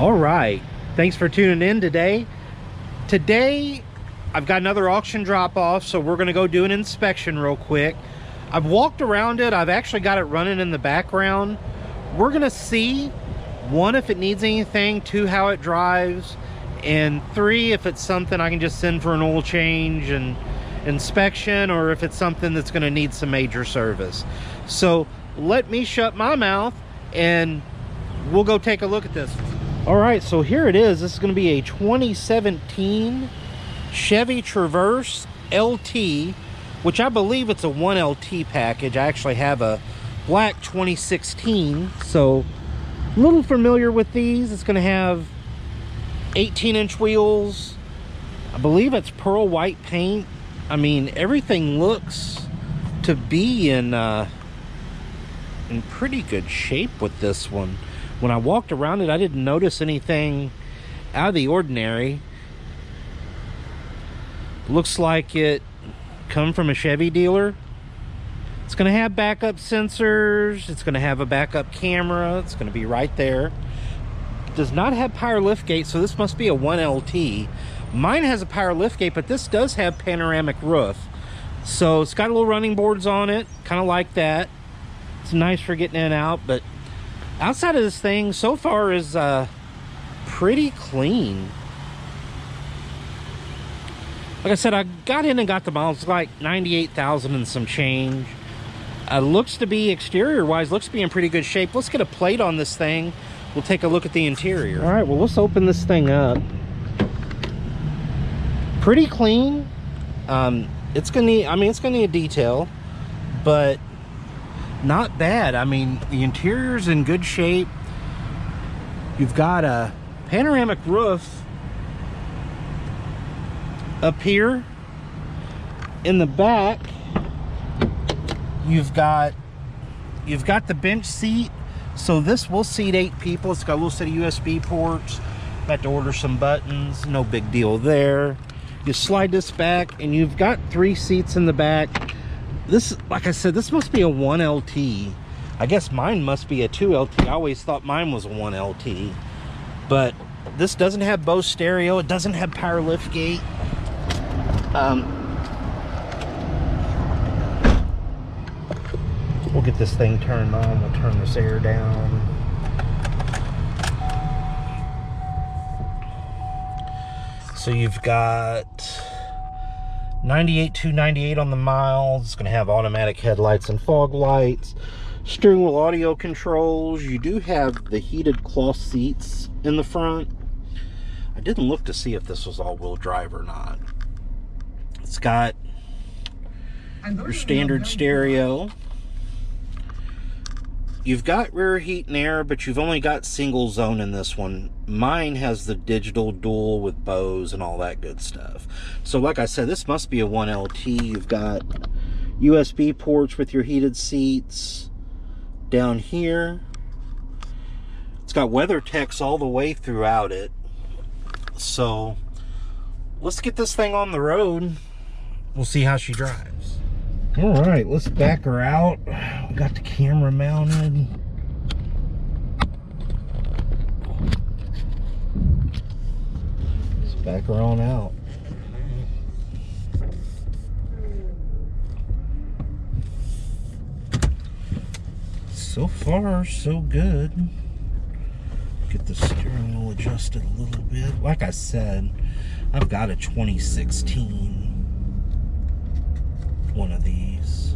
All right, thanks for tuning in today. Today I've got another auction drop off, so we're gonna go do an inspection real quick. I've walked around it. I've actually got it running in the background. We're gonna see, one, if it needs anything, two, how it drives, and three, if it's something I can just send for an oil change and inspection, or if it's something that's gonna need some major service. So let me shut my mouth and we'll go take a look at this. All right, so here it is. This is going to be a 2017 Chevy Traverse LT, which I believe it's a 1LT package. I actually have a black 2016, so a little familiar with these. It's going to have 18-inch wheels. I believe it's pearl white paint. I mean, everything looks to be in pretty good shape with this one. When I walked around it, I didn't notice anything out of the ordinary. Looks like it come from a Chevy dealer. It's going to have backup sensors. It's going to have a backup camera. It's going to be right there. It does not have power liftgate, so this must be a 1LT. Mine has a power liftgate, but this does have panoramic roof. So it's got little running boards on it, kind of like that. It's nice for getting in and out, but outside of this thing so far is pretty clean. Like I said, I got in and got the miles, like 98,000 and some change. Looks to be, exterior wise, looks to be in pretty good shape. Let's get a plate on this thing. We'll take a look at the interior. All right, well, let's open this thing up. Pretty clean. It's gonna need, it's gonna need a detail, but not bad. I mean, the interior's in good shape. You've got a panoramic roof up here. In the back, you've got the bench seat. So this will seat 8 people. It's got a little set of USB ports. Got to order some buttons. No big deal there. You slide this back, and you've got 3 seats in the back. This, like I said, this must be a 1LT. I guess mine must be a 2LT. I always thought mine was a 1LT. But this doesn't have Bose stereo. It doesn't have power liftgate. We'll get this thing turned on. We'll turn this air down. So you've got 98,298 on the miles. It's going to have automatic headlights and fog lights, steering wheel audio controls. You do have the heated cloth seats in the front. I didn't look to see if this was all-wheel drive or not. It's got your standard stereo. You've got rear heat and air, but you've only got single zone in this one. Mine has the digital dual with Bose and all that good stuff. So like I said, this must be a 1LT. You've got USB ports with your heated seats down here. It's got WeatherTechs all the way throughout it. So let's get this thing on the road. We'll see how she drives. All right, let's back her out. We got the camera mounted. Let's back her on out. So far, so good. Get the steering wheel adjusted a little bit. Like I said, I've got a 2016. One of these.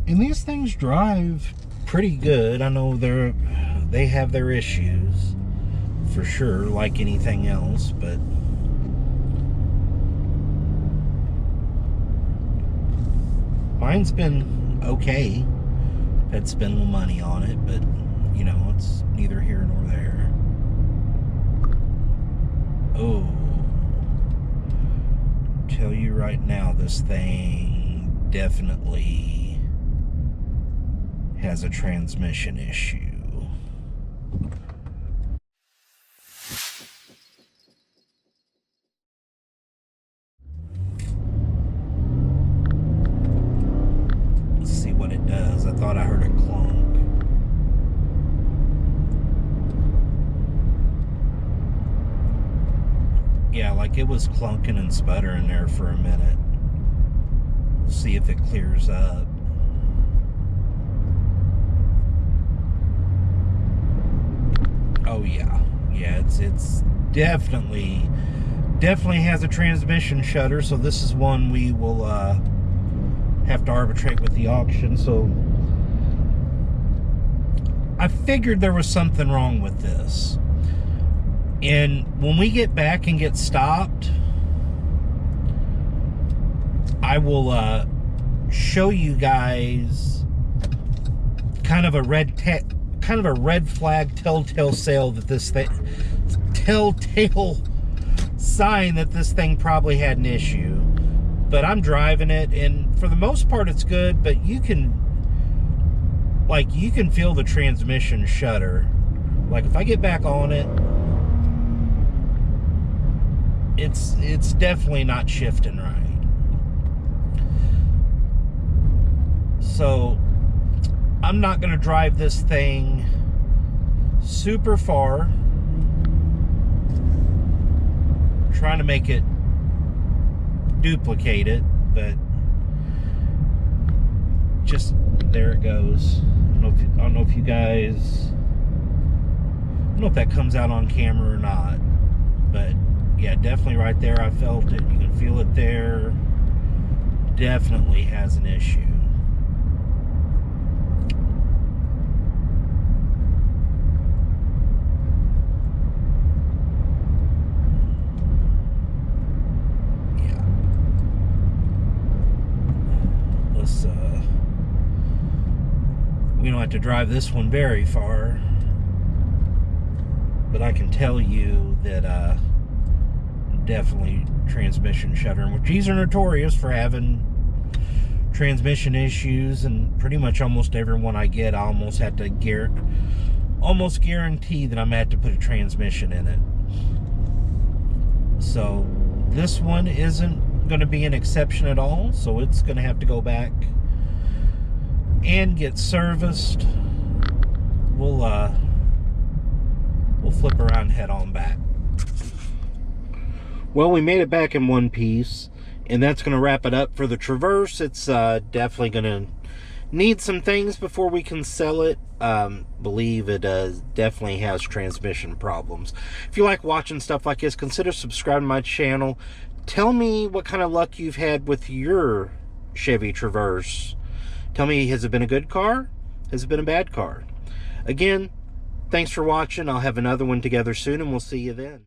And these things drive pretty good. I know they have their issues for sure, like anything else, but mine's been okay. Had to spend a little money on it, but you know, it's neither here nor there. Oh, tell you right now, this thing definitely has a transmission issue. Let's see what it does. I thought I heard a clunk. Yeah, like it was clunking and sputtering there for a minute. We'll see if it clears up. Oh yeah, yeah, it's definitely has a transmission shutter, so this is one we will have to arbitrate with the auction. So I figured there was something wrong with this, and when we get back and get stopped, I will show you guys kind of a red flag telltale sign that this thing probably had an issue. But I'm driving it, and for the most part it's good, but you can feel the transmission shudder. Like if I get back on it, it's definitely not shifting right. So I'm not going to drive this thing super far, trying to make it duplicate it, but just there it goes. I don't know if you guys, I don't know if that comes out on camera or not, but yeah, definitely right there I felt it. You can feel it there. Definitely has an issue. We don't have to drive this one very far, but I can tell you that definitely transmission shuttering, which these are notorious for having transmission issues, and pretty much almost every one I get, I almost have to almost guarantee that I'm going to have to put a transmission in it. So this one isn't going to be an exception at all, so it's going to have to go back and get serviced. We'll flip around and head on back. Well, we made it back in one piece, and that's going to wrap it up for the Traverse. It's definitely going to need some things before we can sell it. Believe it definitely has transmission problems. If you like watching stuff like this, consider subscribing to my channel. Tell me what kind of luck you've had with your Chevy Traverse. Tell me, has it been a good car? Has it been a bad car? Again, thanks for watching. I'll have another one together soon, and we'll see you then.